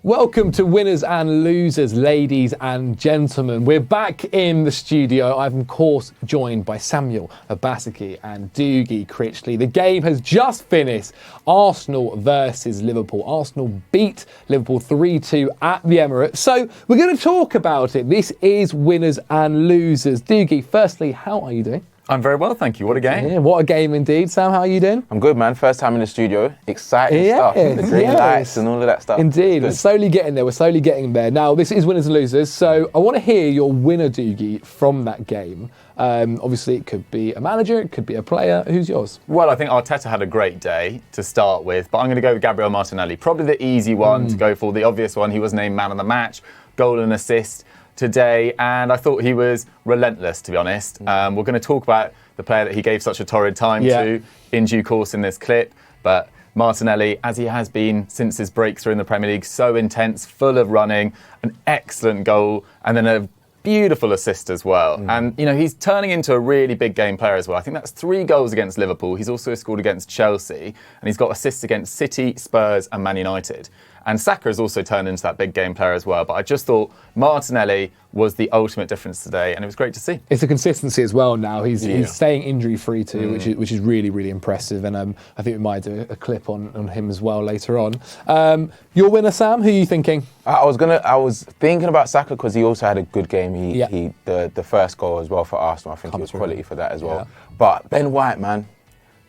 Welcome to Winners and Losers, ladies and gentlemen. We're back in the studio. I'm, of course, joined by Samuel Abasaki and Doogie Critchley. The game has just finished. Arsenal versus Liverpool. Arsenal beat Liverpool 3-2 at the Emirates. So we're going to talk about it. This is Winners and Losers. Doogie, firstly, how are you doing? I'm very well, thank you. What a game. Yeah, what a game indeed. Sam, how are you doing? I'm good, man. First time in the studio. Exciting stuff. The green lights and all of that stuff. Indeed. We're slowly getting there. We're slowly getting there. Now, this is Winners and Losers. So I want to hear your winner, Doogie, from that game. Obviously, it could be a manager. It could be a player. Who's yours? Well, I think Arteta had a great day to start with, but I'm going to go with Gabriel Martinelli. Probably the easy one to go for, the obvious one. He was named man of the match, goal and assist today, and I thought he was relentless, to be honest. We're going to talk about the player that he gave such a torrid time to in due course in this clip, but Martinelli, as he has been since his breakthrough in the Premier League, so intense, full of running, an excellent goal, and then a beautiful assist as well. And, you know, he's turning into a really big game player as well. I think that's 3 goals against Liverpool. He's also scored against Chelsea, and he's got assists against City, Spurs, and Man United. And Saka has also turned into that big game player as well. But I just thought Martinelli was the ultimate difference today, and it was great to see. It's a consistency as well now. He's staying injury-free too, which is really, really impressive. And I think we might do a clip on him as well later on. Your winner, Sam, who are you thinking? I was thinking about Saka because he also had a good game. The first goal as well for Arsenal, I think he was quality for that as well. But Ben White, man.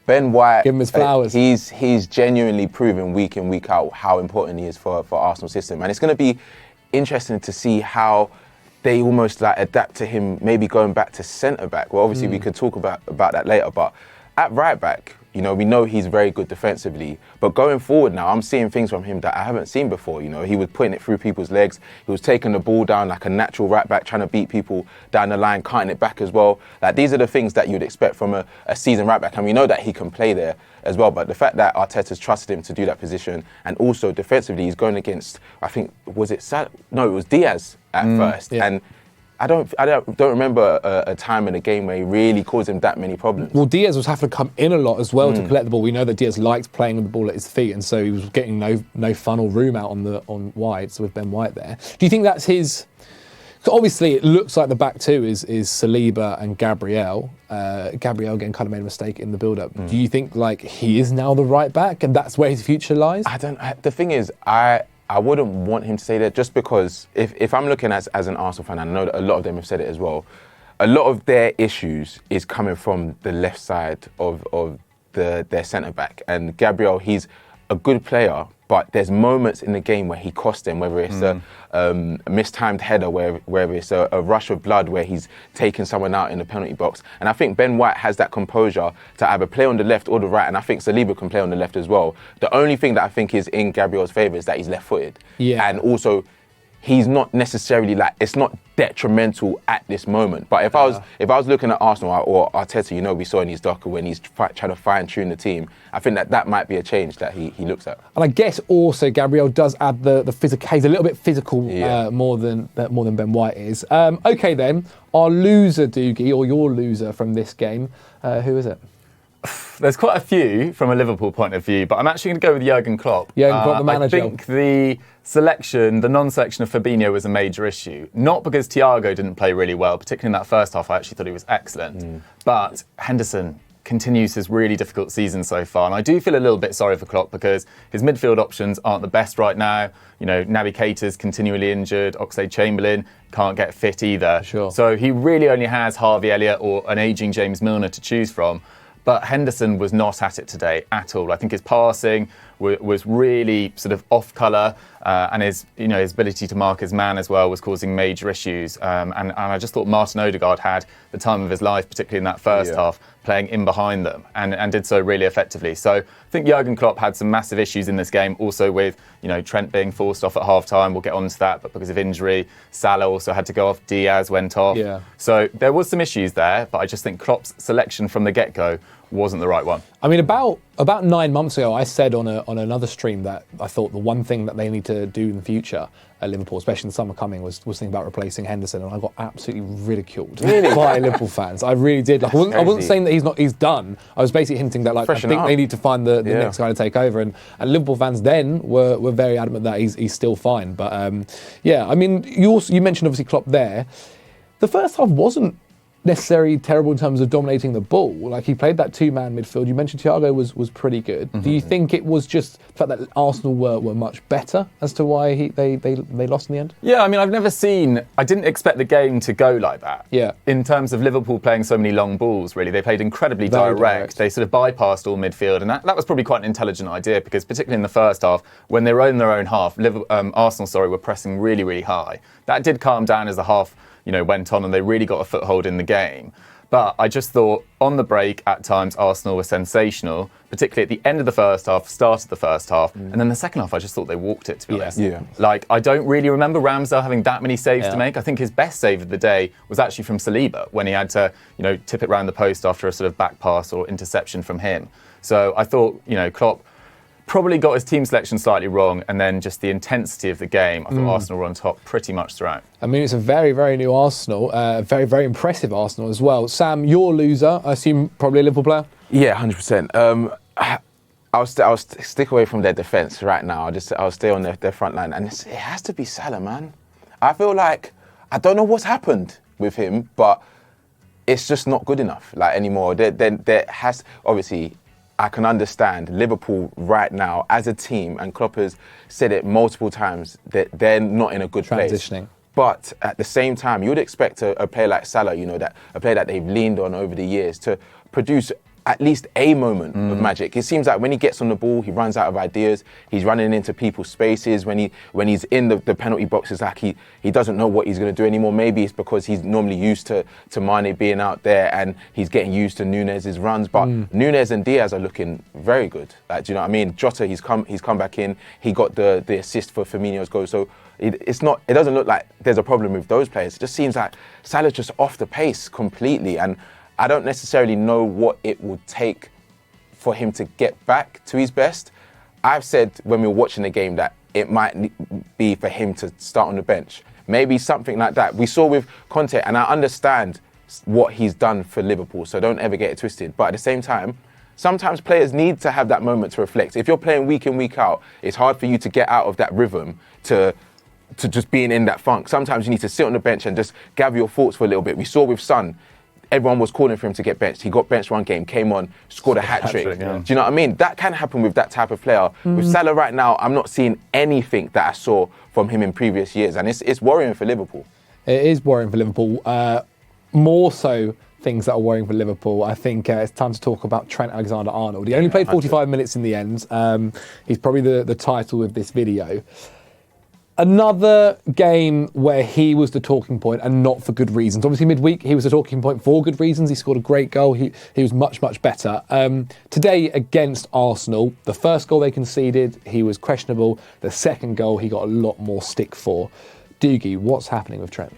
Ben White, give him his flowers. He's genuinely proven week in, week out how important he is for Arsenal's system. And it's going to be interesting to see how they almost like adapt to him, maybe going back to centre-back. Well, obviously we could talk about that later, but at right-back, you know, we know he's very good defensively, but going forward now, I'm seeing things from him that I haven't seen before. You know, he was putting it through people's legs. He was taking the ball down like a natural right back, trying to beat people down the line, cutting it back as well. Like, these are the things that you'd expect from a seasoned right back, and we know that he can play there as well. But the fact that Arteta's trusted him to do that position, and also defensively, he's going against, I think, it was Diaz at first, and I don't remember a time in a game where he really caused him that many problems. Well, Diaz was having to come in a lot as well to collect the ball. We know that Diaz liked playing with the ball at his feet, and so he was getting no funnel room out on wide. So with Ben White there, do you think that's his? So obviously, it looks like the back two is Saliba and Gabriel. Gabriel again kind of made a mistake in the build-up. Do you think like he is now the right back, and that's where his future lies? The thing is, I wouldn't want him to say that, just because if I'm looking as an Arsenal fan, and I know that a lot of them have said it as well, a lot of their issues is coming from the left side of their centre-back. And Gabriel, he's a good player, but there's moments in the game where he costs them, whether it's a mistimed header, whether it's a rush of blood where he's taking someone out in the penalty box. And I think Ben White has that composure to either play on the left or the right, and I think Saliba can play on the left as well. The only thing that I think is in Gabriel's favour is that he's left-footed. Yeah. And also, he's not necessarily it's not detrimental at this moment. But if I was looking at Arsenal or Arteta, you know, we saw in his docker when he's trying to fine-tune the team, I think that might be a change that he looks at. And I guess also Gabriel does add the physical. He's a little bit physical more than Ben White is. Okay then, our loser, Doogie, or your loser from this game, who is it? There's quite a few from a Liverpool point of view, but I'm actually going to go with Jurgen Klopp. Jurgen Klopp, the manager. I think the non-selection of Fabinho was a major issue. Not because Thiago didn't play really well, particularly in that first half. I actually thought he was excellent. But Henderson continues his really difficult season so far, and I do feel a little bit sorry for Klopp because his midfield options aren't the best right now. You know, Naby Keita's continually injured. Oxlade-Chamberlain can't get fit either. Sure. So he really only has Harvey Elliott or an ageing James Milner to choose from. But Henderson was not at it today at all. I think his passing was really sort of off colour, and his ability to mark his man as well was causing major issues. And I just thought Martin Odegaard had the time of his life, particularly in that first half, playing in behind them, and did so really effectively. So I think Jurgen Klopp had some massive issues in this game, also with Trent being forced off at half-time. We'll get on to that, but because of injury, Salah also had to go off, Diaz went off. Yeah. So there was some issues there, but I just think Klopp's selection from the get-go wasn't the right one. I mean, about 9 months ago, I said on another stream that I thought the one thing that they need to do in the future at Liverpool, especially in the summer coming, was thinking about replacing Henderson, and I got absolutely ridiculed by Liverpool fans. I really did. Like, I wasn't saying that he's done. I was basically hinting that, like, I think they need to find the next guy to take over, and Liverpool fans then were very adamant that he's still fine. But yeah, I mean, you mentioned obviously Klopp there. The first half wasn't necessarily terrible in terms of dominating the ball. Like, he played that two-man midfield. You mentioned Thiago was pretty good. Do you think it was just the fact that Arsenal were much better as to why they lost in the end? Yeah, I mean, I didn't expect the game to go like that. Yeah. In terms of Liverpool playing so many long balls, really. They played incredibly direct. They sort of bypassed all midfield, and that was probably quite an intelligent idea, because particularly in the first half, when they were in their own half, Arsenal were pressing really, really high. That did calm down as the half went on, and they really got a foothold in the game. But I just thought on the break, at times, Arsenal were sensational, particularly at the end of the first half, start of the first half. And then the second half, I just thought they walked it, to be honest. Yeah. Like, I don't really remember Ramsdale having that many saves to make. I think his best save of the day was actually from Saliba, when he had to, tip it round the post after a sort of back pass or interception from him. So I thought, Klopp probably got his team selection slightly wrong, and then just the intensity of the game, I thought Arsenal were on top pretty much throughout. I mean, it's a very, very new Arsenal, very, very impressive Arsenal as well. Sam, your loser, I assume probably a Liverpool player? Yeah, 100%. I'll stick away from their defence right now. I'll stay on their front line, and it has to be Salah, man. I feel like, I don't know what's happened with him, but it's just not good enough anymore. There has, obviously, I can understand Liverpool right now as a team, and Klopp has said it multiple times, that they're not in a good place. But at the same time, you would expect a player like Salah, a player that they've leaned on over the years, to produce at least a moment of magic. It seems like when he gets on the ball, he runs out of ideas. He's running into people's spaces. When he's in the penalty box, it's like he doesn't know what he's going to do anymore. Maybe it's because he's normally used to Mane being out there, and he's getting used to Nunez's runs. But Nunez and Diaz are looking very good. Do you know what I mean? Jota, he's come back in. He got the assist for Firmino's goal. So it doesn't look like there's a problem with those players. It just seems like Salah's just off the pace completely, and I don't necessarily know what it would take for him to get back to his best. I've said when we were watching the game that it might be for him to start on the bench. Maybe something like that. We saw with Conte, and I understand what he's done for Liverpool, so don't ever get it twisted. But at the same time, sometimes players need to have that moment to reflect. If you're playing week in, week out, it's hard for you to get out of that rhythm to just being in that funk. Sometimes you need to sit on the bench and just gather your thoughts for a little bit. We saw with Son, everyone was calling for him to get benched. He got benched one game, came on, scored a hat-trick. Yeah. Do you know what I mean? That can happen with that type of player. With Salah right now, I'm not seeing anything that I saw from him in previous years, and it's worrying for Liverpool. It is worrying for Liverpool. More so things that are worrying for Liverpool. I think it's time to talk about Trent Alexander-Arnold. He only played 45 minutes in the end. He's probably the title of this video. Another game where he was the talking point, and not for good reasons. Obviously, midweek, he was the talking point for good reasons. He scored a great goal. He was much, much better. Today, against Arsenal, the first goal they conceded, he was questionable. The second goal, he got a lot more stick for. Doogie, what's happening with Trent?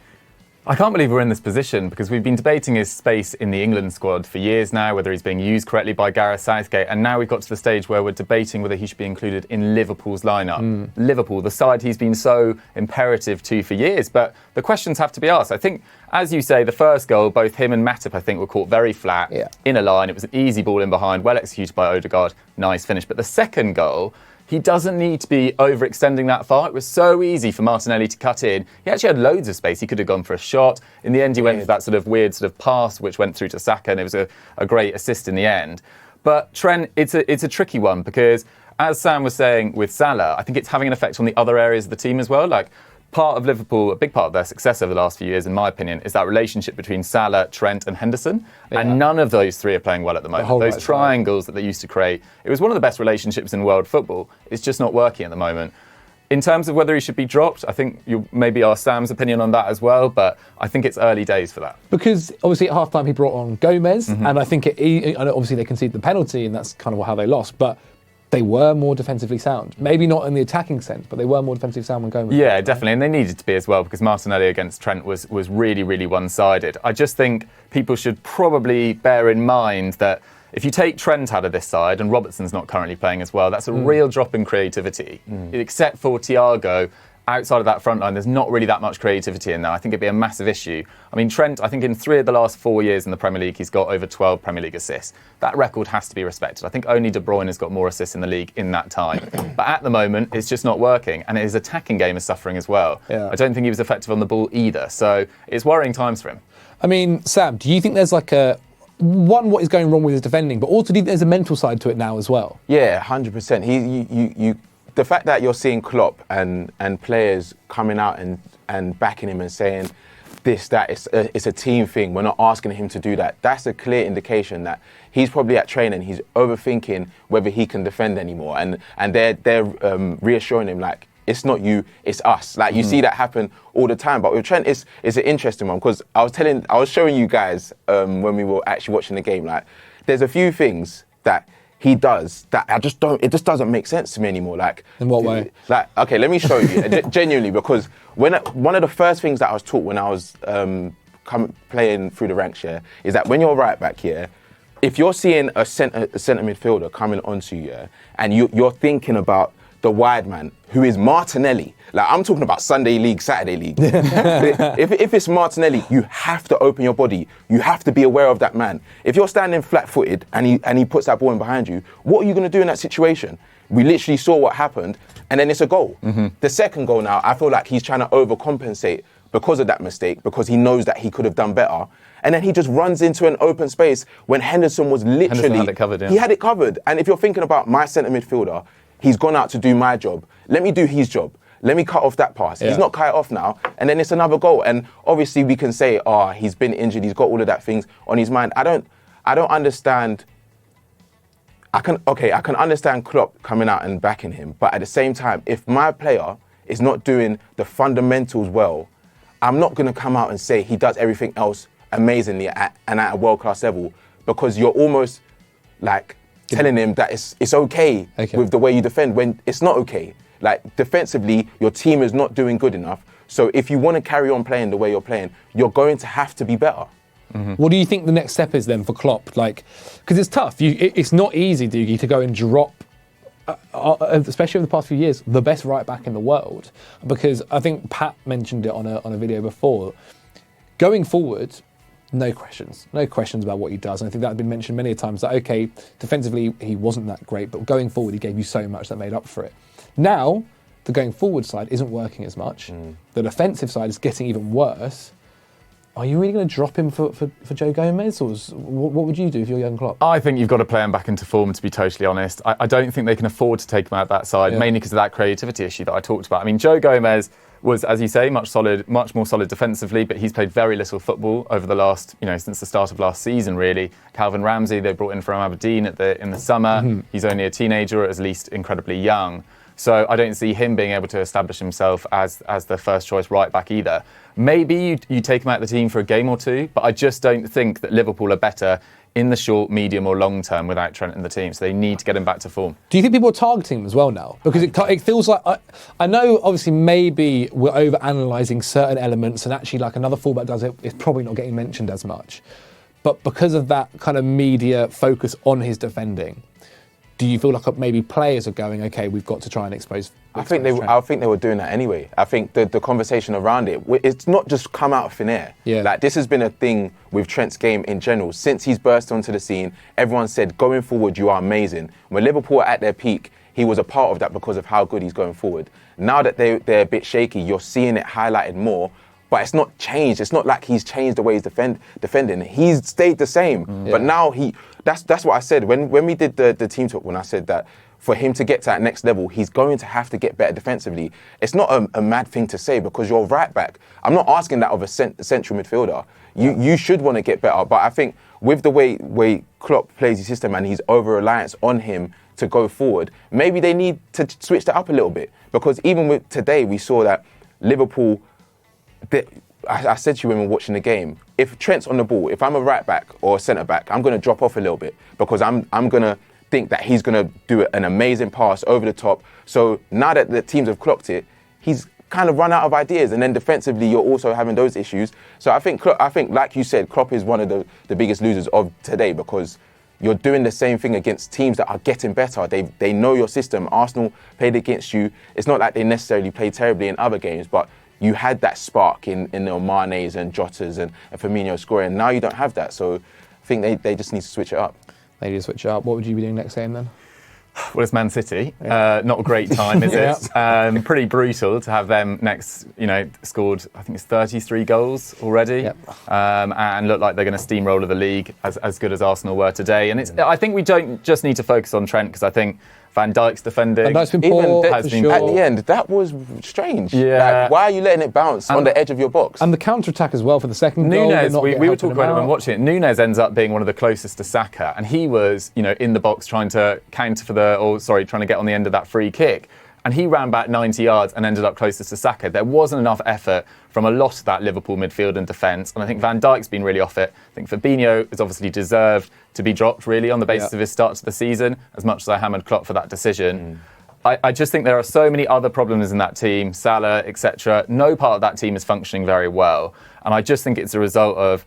I can't believe we're in this position, because we've been debating his space in the England squad for years now, whether he's being used correctly by Gareth Southgate, and now we've got to the stage where we're debating whether he should be included in Liverpool's lineup. Liverpool, the side he's been so imperative to for years, but the questions have to be asked. I think, as you say, the first goal, both him and Matip, I think, were caught very flat in a line. It was an easy ball in behind, well executed by Odegaard, nice finish. But the second goal, he doesn't need to be overextending that far. It was so easy for Martinelli to cut in. He actually had loads of space. He could have gone for a shot. In the end, he went for that sort of weird sort of pass, which went through to Saka, and it was a great assist in the end. But Trent, it's a tricky one, because as Sam was saying with Salah, I think it's having an effect on the other areas of the team as well. Like, part of Liverpool, a big part of their success over the last few years, in my opinion, is that relationship between Salah, Trent and Henderson. And none of those three are playing well at the moment. Those triangles that they used to create, it was one of the best relationships in world football. It's just not working at the moment. In terms of whether he should be dropped, I think you'll maybe ask Sam's opinion on that as well, but I think it's early days for that. Because obviously at half-time he brought on Gomez, and I think obviously they conceded the penalty, and that's kind of how they lost, but they were more defensively sound. Maybe not in the attacking sense, but they were more defensively sound when Gomez. Yeah, definitely, and they needed to be as well, because Martinelli against Trent was really, really one-sided. I just think people should probably bear in mind that If you take Trent out of this side, and Robertson's not currently playing as well, that's a real drop in creativity. Except for Thiago, outside of that front line, there's not really that much creativity in there. I think it'd be a massive issue. I mean, Trent, I think in 3 of the last 4 years in the Premier League, he's got over 12 Premier League assists. That record has to be respected. I think only De Bruyne has got more assists in the league in that time. But at the moment, it's just not working. And his attacking game is suffering as well. Yeah. I don't think he was effective on the ball either. So it's worrying times for him. I mean, Sam, do you think there's like what is going wrong with his defending, but also do you think there's a mental side to it now as well? Yeah, 100%. The fact that you're seeing Klopp and players coming out and backing him and saying it's a team thing, we're not asking him to do that, that's a clear indication that he's probably at training, he's overthinking whether he can defend anymore, and they're reassuring him like, it's not you, it's us. Like you see that happen all the time. But with Trent, it's an interesting one, because I was showing you guys when we were actually watching the game, like there's a few things that he does that it just doesn't make sense to me anymore. Like, in what way? Like, okay, let me show you genuinely, because one of the first things that I was taught when I was playing through the ranks here is that when you're right back here, if you're seeing a centre midfielder coming onto you, and you're thinking about the wide man, who is Martinelli. Like, I'm talking about Sunday League, Saturday League. if it's Martinelli, you have to open your body. You have to be aware of that man. If you're standing flat-footed and he puts that ball in behind you, what are you going to do in that situation? We literally saw what happened, and then it's a goal. The second goal now, I feel like he's trying to overcompensate because of that mistake, because he knows that he could have done better. And then he just runs into an open space when Henderson was literally... Henderson had it covered, yeah. He had it covered. And if you're thinking about my centre midfielder, he's gone out to do my job. Let me do his job. Let me cut off that pass. Yeah. He's not cut it off now. And then it's another goal. And obviously we can say, he's been injured. He's got all of that things on his mind. I don't understand. I can understand Klopp coming out and backing him. But at the same time, if my player is not doing the fundamentals well, I'm not going to come out and say he does everything else amazingly at a world-class level, because you're almost like telling him that it's okay with the way you defend when it's not okay. Like, defensively, your team is not doing good enough. So if you want to carry on playing the way you're playing, you're going to have to be better. What do you think the next step is then for Klopp? Like, because it's tough. It's not easy, Doogie, to go and drop, especially over the past few years, the best right back in the world. Because I think Pat mentioned it on a video before. Going forward, no questions about what he does. And I think that had been mentioned many times, that, okay, defensively, he wasn't that great, but going forward, he gave you so much that made up for it. Now, the going forward side isn't working as much. The defensive side is getting even worse. Are you really going to drop him for Joe Gomez? Or what would you do if you're Jurgen Klopp? I think you've got to play him back into form, to be totally honest. I don't think they can afford to take him out that side, mainly because of that creativity issue that I talked about. I mean, Joe Gomez was, as you say, much more solid defensively, but he's played very little football over the last, since the start of last season, really. Calvin Ramsey, they brought in from Aberdeen in the summer. He's only a teenager, or at least incredibly young. So I don't see him being able to establish himself as the first choice right back either. Maybe you take him out of the team for a game or two, but I just don't think that Liverpool are better in the short, medium or long term without Trent in the team. So they need to get him back to form. Do you think people are targeting him as well now? Because it feels like, I know obviously maybe we're over-analysing certain elements, and actually like another fullback does it, it's probably not getting mentioned as much. But because of that kind of media focus on his defending, do you feel like maybe players are going, okay, we've got to try and expose I think they were doing that anyway. I think the conversation around it's not just come out of thin air. Yeah. Like, this has been a thing with Trent's game in general. Since he's burst onto the scene, everyone said, going forward, you are amazing. When Liverpool were at their peak, he was a part of that because of how good he's going forward. Now that they're a bit shaky, you're seeing it highlighted more. But it's not changed. It's not like he's changed the way he's defending. He's stayed the same. But now that's what I said when we did the team talk, when I said that for him to get to that next level, he's going to have to get better defensively. It's not a mad thing to say, because you're right back. I'm not asking that of a central midfielder. You should want to get better. But I think with the way Klopp plays his system and his over-reliance on him to go forward, maybe they need to switch that up a little bit. Because even with today, we saw that Liverpool... I said to you when we were watching the game, if Trent's on the ball, if I'm a right back or a centre back, I'm going to drop off a little bit, because I'm going to think that he's going to do an amazing pass over the top. So now that the teams have clocked it, he's kind of run out of ideas, and then defensively you're also having those issues. So I think like you said, Klopp is one of the biggest losers of today, because you're doing the same thing against teams that are getting better. They know your system. Arsenal played against you. It's not like they necessarily played terribly in other games, but you had that spark in the Manes and Jotas and Firmino scoring. Now you don't have that, so I think they just need to switch it up. They need to switch it up. What would you be doing next game then? Well, it's Man City. Not a great time, is it? Pretty brutal to have them next, scored, I think it's 33 goals already. Yep. And look like they're going to steamroller the league as good as Arsenal were today. And I think we don't just need to focus on Trent, because I think Van Dijk's defending. Van Dijk's been poor, has been At the end, that was strange. Yeah. Like, why are you letting it bounce on the edge of your box? And the counter-attack as well for the second goal. Nunes, we were talking about it when watching it. Nunes ends up being one of the closest to Saka, and he was, in the box trying to counter trying to get on the end of that free kick. And he ran back 90 yards and ended up closest to Saka. There wasn't enough effort from a lot of that Liverpool midfield and defence. And I think Van Dijk's been really off it. I think Fabinho has obviously deserved to be dropped, really, on the basis of his start to the season, as much as I hammered Klopp for that decision. I just think there are so many other problems in that team, Salah, etc. No part of that team is functioning very well. And I just think it's a result of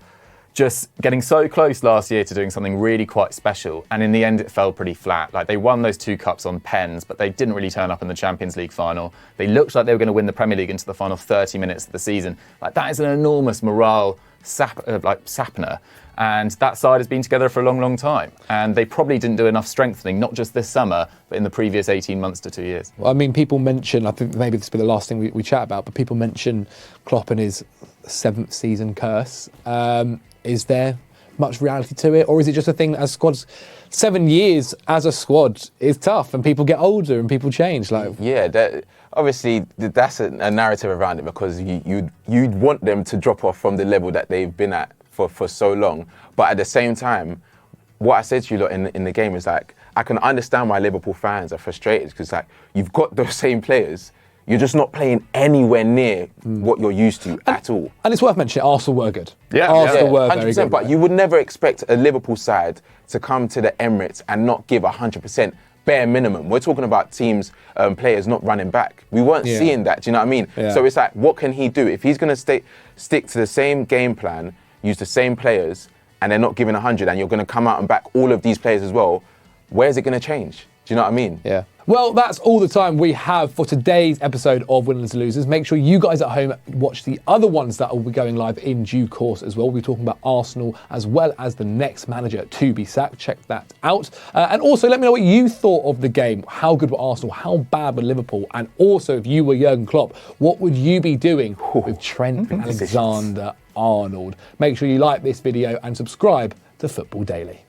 just getting so close last year to doing something really quite special, and in the end it fell pretty flat. Like, they won those 2 cups on pens, but they didn't really turn up in the Champions League final. They looked like they were going to win the Premier League into the final 30 minutes of the season. Like, that is an enormous morale sappener, and that side has been together for a long, long time, and they probably didn't do enough strengthening, not just this summer, but in the previous 18 months to 2 years. Well, I mean, people mention, I think maybe this will be the last thing we chat about, but people mention Klopp and his 7th season curse. Is there much reality to it, or is it just a thing that as squads, 7 years as a squad is tough, and people get older and people change? Obviously that's a narrative around it, because you'd want them to drop off from the level that they've been at for so long. But at the same time, what I said to you lot in the game is, like, I can understand why Liverpool fans are frustrated, because, like, you've got those same players. You're just not playing anywhere near what you're used to at all. And it's worth mentioning, Arsenal were good. Arsenal were very good. But you would never expect a Liverpool side to come to the Emirates and not give 100% bare minimum. We're talking about teams, players not running back. We weren't seeing that, do you know what I mean? Yeah. So it's like, what can he do? If he's going to stick to the same game plan, use the same players, and they're not giving 100, and you're going to come out and back all of these players as well, where's it going to change? Do you know what I mean? Yeah. Well, that's all the time we have for today's episode of Winners and Losers. Make sure you guys at home watch the other ones that will be going live in due course as well. We'll be talking about Arsenal as well as the next manager to be sacked. Check that out. And also let me know what you thought of the game. How good were Arsenal? How bad were Liverpool? And also, if you were Jurgen Klopp, what would you be doing with Trent Alexander-Arnold? Make sure you like this video and subscribe to Football Daily.